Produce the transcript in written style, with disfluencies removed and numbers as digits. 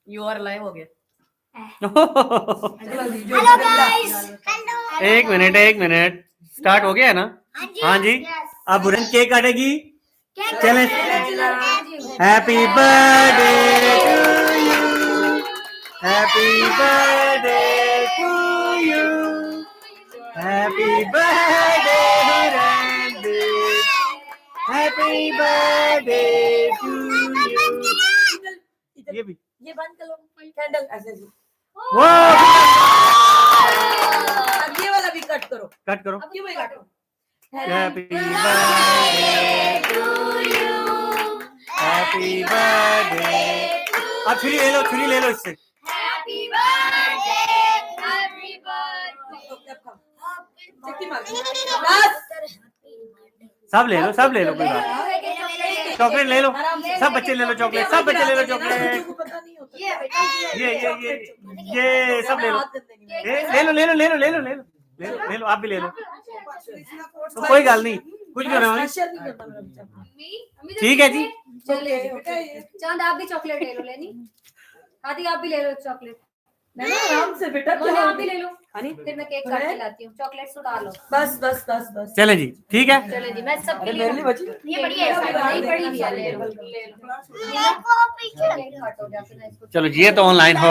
You are live हो गया। Hello guys, एक मिनट स्टार्ट हो गया है ना? हाँ जी। अब बुरन केक काटेगी। चले। Happy birthday to you, happy birthday to you, happy birthday Ranjit, happy birthday to you. ये बंद करो कैंडल ऐसे ऐसे। वो अब ये वाला भी कट करो। अब ये वाला काटो। Happy birthday to you, happy birthday. अब छुरी ले लो इससे। Happy birthday, happy birthday. चिट्ठी मार दो। बस सब ले लो कोई बात। चॉकलेट ले लो, सब बच्चे ले लो चॉकलेट, पता नहीं होता। ये सब ले लो। ले लो आप भी ले लो। तो कोई गल नहीं, कुछ भी होना ठीक है जी। चांद आप भी चॉकलेट ले लो। लेनी आदि आप भी ले लो चॉकलेट। आराम से बेटा, मोने आप भी ले लो। फिर मैं केक काट के लाती हूँ। चॉकलेट्स तो डालो। बस। चले जी, ठीक है। चले जी, मैं सबके लिए मेरे बची ये बड़ी है, नहीं बड़ी भी है। ले लो। मेरे को पीछे केक काटो जाके ना इसको। चलो जी, ये तो ऑनलाइन हो गया।